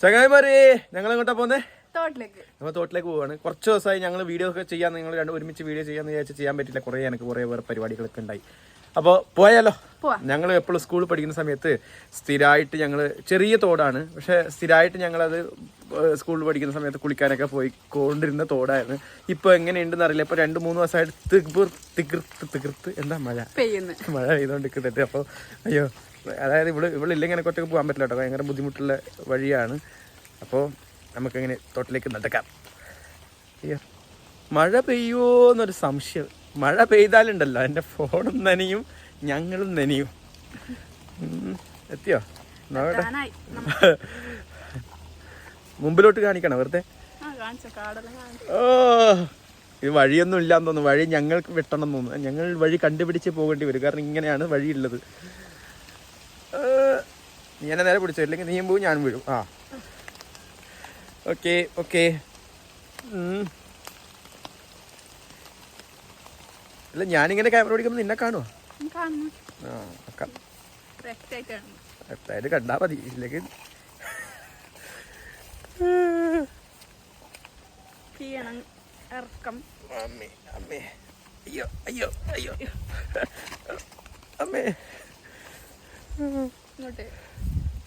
ചങ്ങായിമാരെ ഞങ്ങൾ എങ്ങോട്ടാ പോന്നെ? നമ്മൾ തോട്ടിലേക്ക് പോവാണ്. കുറച്ച് ദിവസമായി ഞങ്ങൾ വീഡിയോ ഒക്കെ ചെയ്യാൻ, നിങ്ങൾ ഒരുമിച്ച് വീഡിയോ ചെയ്യാന്ന് വിചാരിച്ച് ചെയ്യാൻ പറ്റില്ല. എനിക്ക് കുറെ വേറെ പരിപാടികളൊക്കെ ഉണ്ടായി. അപ്പോൾ പോയാലോ? ഞങ്ങൾ എപ്പോഴും സ്കൂളിൽ പഠിക്കുന്ന സമയത്ത് സ്ഥിരമായിട്ട് ഞങ്ങൾ, ചെറിയ തോടാണ് പക്ഷെ സ്ഥിരമായിട്ട് ഞങ്ങളത് സ്കൂളിൽ പഠിക്കുന്ന സമയത്ത് കുളിക്കാനൊക്കെ പോയി കൊണ്ടിരുന്ന തോടായിരുന്നു. ഇപ്പൊ എങ്ങനെയുണ്ടെന്ന് അറിയില്ല. ഇപ്പൊ 2-3 ദിവസമായിട്ട് തികർത്ത് എന്താ മഴ പെയ്തോണ്ടിരിക്കുന്നുണ്ട്. അപ്പോൾ അയ്യോ, അതായത് ഇവളില്ലെങ്കിൽ എനിക്ക് ഒറ്റക്ക് പോകാൻ പറ്റില്ല കേട്ടോ. ഭയങ്കര ബുദ്ധിമുട്ടുള്ള വഴിയാണ്. അപ്പോൾ നമുക്കെങ്ങനെ തോട്ടിലേക്ക് നടക്കാം. അയ്യോ, മഴ പെയ്യുമോന്നൊരു സംശയം. മഴ പെയ്താലുണ്ടല്ലോ എൻ്റെ ഫോണും നനയും, ഞങ്ങളും നനയും. എത്തിയോ? മുമ്പിലോട്ട് കാണിക്കണം വെറുതെ. ഓ, ഇത് വഴിയൊന്നും ഇല്ലാന്ന് തോന്നുന്നു. വഴി ഞങ്ങൾക്ക് വെട്ടണം തോന്നുന്നു. ഞങ്ങൾ വഴി കണ്ടുപിടിച്ച് പോകേണ്ടി വരും. കാരണം ഇങ്ങനെയാണ് വഴിയുള്ളത്. നീ എന്നെ നേരെ പിടിച്ചോ, ഇല്ലെങ്കിൽ നീയും പോവും ഞാനും വീഴും. ആ ഓക്കെ ഓക്കെ. അല്ല, ഞാനിങ്ങനെ ക്യാമറ പിടിക്കുമ്പോൾ നിന്നെ കാണുമോ? വ്യക്തമായിട്ട് കണ്ടാ മതി, ഇല്ലെങ്കിൽ അയ്യോ അയ്യോ അയ്യോ അമ്മേ.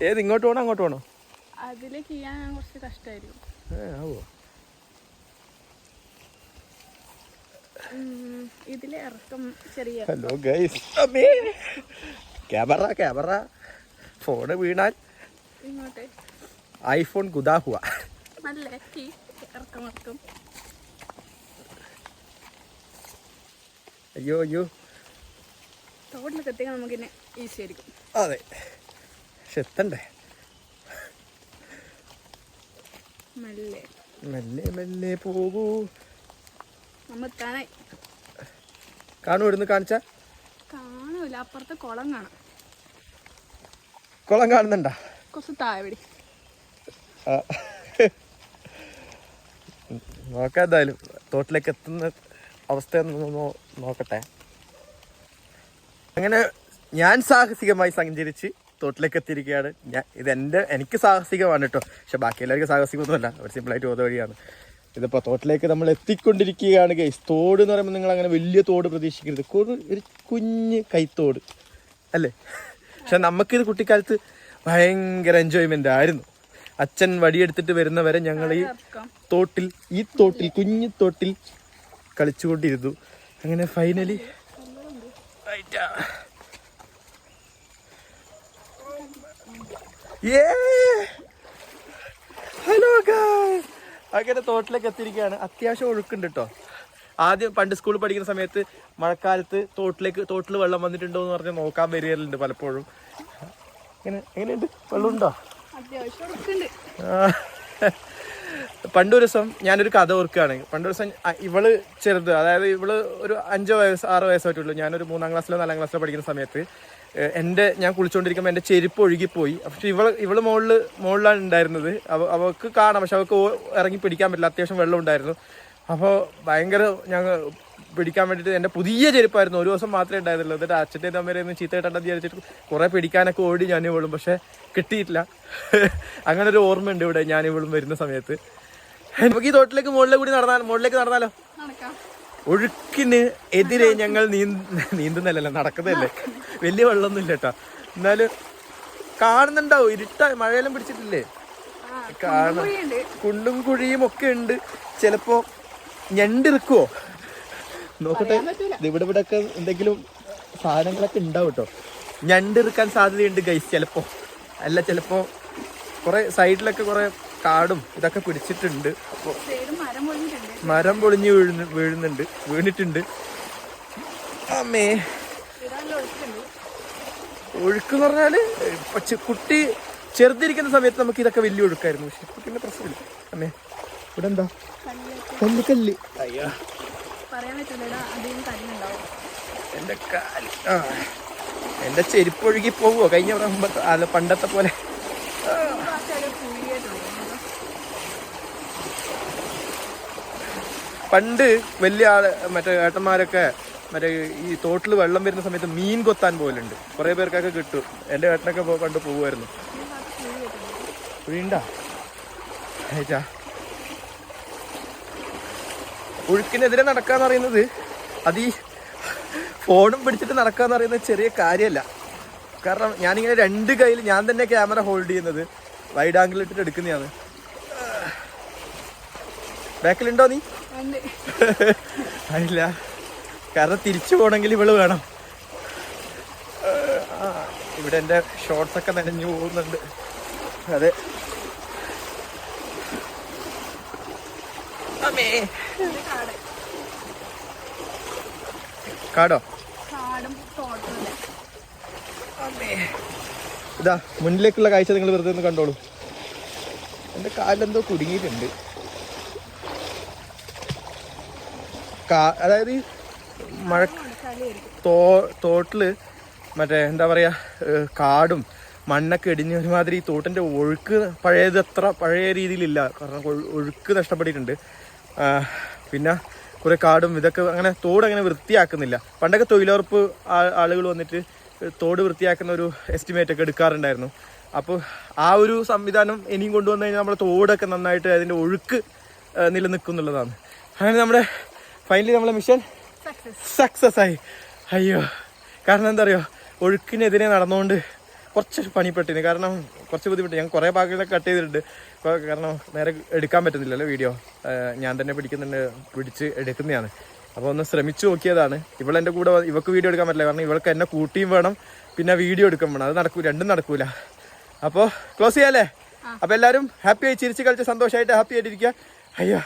ഏത്, ഇങ്ങോട്ട് പോണോ അങ്ങോട്ട് പോണോ? അതിലേക്ക് ചെയ്യാൻ കുറച്ച് കഷ്ടമായിരിക്കും. ആവോ? ഇതിലെ ഇറക്കം ചെറിയ. ഹലോ ഗൈസ്, അമ്മേ ക്യാമറ ഫോണ് വീണാൽ ഇങ്ങോട്ട് ഐഫോൺ ഗുദാ ഹുവ. നല്ല ഇറക്കം. അയ്യോ അയ്യോ, തോട്ടിലൊക്കെ എത്തിക്കാൻ നമുക്കിന്നെ ഈസി ആയിരിക്കും. അതെ, പക്ഷെ എത്തണ്ടേ. മെല്ലെ മെല്ലെ പോകൂ. നമ്മ എത്താനായി. കാണൂ, ഇവിടുന്ന് കാണിച്ച കാണൂല. അപ്പുറത്തെ കുളം കാണാം. കുളം കാണുന്നുണ്ടാ? കുറച്ച് താഴെ നോക്കാം. എന്തായാലും തോട്ടിലേക്ക് എത്തുന്ന അവസ്ഥയൊന്ന് നോക്കട്ടെ. അങ്ങനെ ഞാൻ സാഹസികമായി സഞ്ചരിച്ച് തോട്ടിലേക്ക് എത്തിയിരിക്കുകയാണ്. എനിക്ക് സാഹസികമാണ് കേട്ടോ, പക്ഷെ ബാക്കി എല്ലാവർക്കും സാഹസികമൊന്നുമല്ല. അവർ സിമ്പിളായിട്ട് പോകുന്ന വഴിയാണ്. ഇതിപ്പോൾ തോട്ടിലേക്ക് നമ്മൾ എത്തിക്കൊണ്ടിരിക്കുകയാണ് ഗൈസ്. തോട് എന്ന് പറയുമ്പോൾ നിങ്ങൾ അങ്ങനെ വലിയ തോട് പ്രതീക്ഷിക്കരുത്. ഒരു കുഞ്ഞ് കൈത്തോട് അല്ലേ. പക്ഷെ നമുക്കിത് കുട്ടിക്കാലത്ത് ഭയങ്കര എൻജോയ്മെൻ്റ് ആയിരുന്നു. അച്ഛൻ വടിയെടുത്തിട്ട് വരുന്നവരെ ഞങ്ങൾ ഈ തോട്ടിൽ കുഞ്ഞു തോട്ടിൽ കളിച്ചുകൊണ്ടിരുന്നു. അങ്ങനെ ഫൈനലി ഹലോ ഗായ്സ്, അങ്ങനെ തോട്ടിലേക്ക് എത്തിയിരിക്കുകയാണ്. അത്യാവശ്യം ഒഴുക്കുണ്ട് കേട്ടോ. ആദ്യം പണ്ട് സ്കൂളിൽ പഠിക്കുന്ന സമയത്ത് മഴക്കാലത്ത് തോട്ടിൽ വെള്ളം വന്നിട്ടുണ്ടോ എന്ന് പറഞ്ഞ് നോക്കാൻ വരികയുണ്ട് പലപ്പോഴും. എങ്ങനെയുണ്ട്, വെള്ളമുണ്ടോ? പണ്ടൊരു ദിവസം ഞാനൊരു കഥ ഓർക്കുകയാണ്. പണ്ടൊരു ദിവസം ഇവള് ചെറുത്, അതായത് ഇവള് ഒരു 5 വയസ്സ് 6 വയസ്സായിട്ടുള്ളൂ. ഞാനൊരു 3-ാം ക്ലാസ്സിലോ 4-ാം ക്ലാസ്സിലോ പഠിക്കുന്ന സമയത്ത് ഞാൻ കുളിച്ചുകൊണ്ടിരിക്കുമ്പോൾ എൻ്റെ ചെരുപ്പ് ഒഴുകിപ്പോയി. പക്ഷെ ഇവള് മുകളിലാണ് ഉണ്ടായിരുന്നത്. അവൾക്ക് കാണാം, പക്ഷെ അവൾക്ക് ഇറങ്ങി പിടിക്കാൻ പറ്റില്ല. അത്യാവശ്യം വെള്ളം ഉണ്ടായിരുന്നു. അപ്പോൾ ഭയങ്കര ഞങ്ങൾ പിടിക്കാൻ വേണ്ടിയിട്ട് എൻ്റെ പുതിയ ചെരുപ്പായിരുന്നു. ഒരു ദിവസം മാത്രമേ ഉണ്ടായിരുന്നുള്ളൂ. എന്നിട്ട് അച്ഛൻ്റെ അമ്മേരെയൊന്നും ചീത്ത കിട്ടണ്ടെന്ന് വിചാരിച്ചിട്ട് കുറേ പിടിക്കാനൊക്കെ ഓടി ഞാൻ ഇവളും, പക്ഷെ കിട്ടിയിട്ടില്ല. അങ്ങനെ ഒരു ഓർമ്മയുണ്ട് ഇവിടെ ഞാൻ ഇവളും വരുന്ന സമയത്ത്. നമുക്ക് ഈ തോട്ടിലേക്ക് മുകളിലേക്ക് നടന്നാലോ? ഒഴുക്കിന് എതിരെ ഞങ്ങൾ നീന്തുന്നല്ലോ, നടക്കുന്നതല്ലേ. വലിയ വെള്ളമൊന്നും ഇല്ല കേട്ടോ. എന്നാലും കാണുന്നുണ്ടാവും, മഴയെല്ലാം പിടിച്ചിട്ടില്ലേ, കാണും. കുണ്ടും കുഴിയും ഒക്കെ ഉണ്ട്. ചിലപ്പോ ഞണ്ടിറുക്കുവോ നോക്കട്ടെ. ഇവിടെ ഒക്കെ എന്തെങ്കിലും സാധനങ്ങളൊക്കെ ഉണ്ടാവും കേട്ടോ. ഞണ്ടിറുക്കാൻ സാധ്യതയുണ്ട് ഗൈസ്. ചിലപ്പോ കുറെ സൈഡിലൊക്കെ കുറെ കാടും ഇതൊക്കെ പിടിച്ചിട്ടുണ്ട്. അപ്പോൾ മരം പൊളിഞ്ഞ് വീണിട്ടുണ്ട്. അമ്മേ, ഒഴുക്കെന്ന് പറഞ്ഞാല് കുട്ടി ചെറുതിരിക്കുന്ന സമയത്ത് നമുക്ക് ഇതൊക്കെ വലിയ ഒഴുക്കായിരുന്നു. പക്ഷെ ഇപ്പൊ പിന്നെ പ്രശ്നമില്ല. അമ്മേ, ഇവിടെ എന്താ കല്ല്? അയ്യോ, എന്റെ കാല്. എന്റെ ചെരുപ്പ് ഒഴുകി പോവുമോ കഴിഞ്ഞ പണ്ടത്തെ പോലെ? പണ്ട് വലിയ മറ്റേ ഏട്ടന്മാരൊക്കെ മറ്റേ ഈ തോട്ടിൽ വെള്ളം വരുന്ന സമയത്ത് മീൻ കൊത്താൻ പോലുണ്ട്. കുറേ പേർക്കൊക്കെ കിട്ടും. എൻ്റെ ഏട്ടനൊക്കെ പണ്ട് പോകുമായിരുന്നു. വീണ്ടാ അയച്ചാ ഒഴുക്കിനെതിരെ നടക്കാന്ന് പറയുന്നത് അത് ഈ ഫോണും പിടിച്ചിട്ട് നടക്കാന്ന് പറയുന്നത് ചെറിയ കാര്യമല്ല. കാരണം ഞാനിങ്ങനെ 2 കയ്യിൽ ഞാൻ തന്നെ ക്യാമറ ഹോൾഡ് ചെയ്യുന്നത് വൈഡ് ആംഗിൾ ഇട്ടിട്ട് എടുക്കുന്നതാണ്. ബാക്കിലുണ്ടോ നീ? ഇല്ല, കാരണം തിരിച്ചു പോകണമെങ്കിൽ ഇവള് വേണം. ഇവിടെ എൻ്റെ ഷോർട്സ് ഒക്കെ നനഞ്ഞു പോകുന്നുണ്ട്. അതെ, കാടോ? ഇതാ മുന്നിലേക്കുള്ള കാഴ്ച നിങ്ങൾ വെറുതെ ഒന്ന് കണ്ടോളൂ. എൻ്റെ കാലിലെന്തോ കുടുങ്ങിയിട്ടുണ്ട്. അതായത് ഈ മഴ തോട്ടില് മറ്റേ എന്താ പറയാ, കാടും മണ്ണൊക്കെ ഇടിഞ്ഞ് ഒരുമാതിരി ഈ തോട്ടിൻ്റെ ഒഴുക്ക് പഴയ രീതിയിലില്ല. കാരണം ഒഴുക്ക് നഷ്ടപ്പെട്ടിട്ടുണ്ട്. പിന്നെ കുറെ കാടും ഇതൊക്കെ അങ്ങനെ തോട് അങ്ങനെ വൃത്തിയാക്കുന്നില്ല. പണ്ടൊക്കെ തൊഴിലുറപ്പ് ആളുകൾ വന്നിട്ട് തോട് വൃത്തിയാക്കുന്ന ഒരു എസ്റ്റിമേറ്റ് ഒക്കെ എടുക്കാറുണ്ടായിരുന്നു. അപ്പോൾ ആ ഒരു സംവിധാനം ഇനിയും കൊണ്ടുവന്നു കഴിഞ്ഞാൽ നമ്മുടെ തോടൊക്കെ നന്നായിട്ട് അതിൻ്റെ ഒഴുക്ക് നിലനിൽക്കും എന്നുള്ളതാണ്. അങ്ങനെ നമ്മുടെ ഫൈനലി നമ്മളെ മിഷൻ സക്സസ് ആയി. അയ്യോ, കാരണം എന്താ പറയുക, ഒഴുക്കിനെതിരെ നടന്നുകൊണ്ട് കുറച്ച് പണിപ്പെട്ടിന്. കാരണം കുറച്ച് ബുദ്ധിമുട്ട്. ഞാൻ കുറേ ഭാഗങ്ങളൊക്കെ കട്ട് ചെയ്തിട്ടുണ്ട്. കാരണം നേരെ എടുക്കാൻ പറ്റുന്നില്ലല്ലോ വീഡിയോ. ഞാൻ തന്നെ പിടിച്ച് എടുക്കുന്നതാണ്. അപ്പോൾ ഒന്ന് ശ്രമിച്ചു നോക്കിയതാണ്. ഇവളെൻ്റെ കൂടെ, ഇവൾക്ക് വീഡിയോ എടുക്കാൻ പറ്റില്ല. കാരണം ഇവൾക്ക് എന്നെ കൂട്ടിയും വേണം, പിന്നെ വീഡിയോ എടുക്കാൻ വേണം. അത് രണ്ടും നടക്കൂല. അപ്പോൾ ക്ലോസ് ചെയ്യാല്ലേ? അപ്പോൾ എല്ലാവരും ഹാപ്പി ആയി ചിരിച്ച് കളിച്ച് സന്തോഷമായിട്ട് ഹാപ്പി ആയിട്ടിരിക്കുക. അയ്യോ.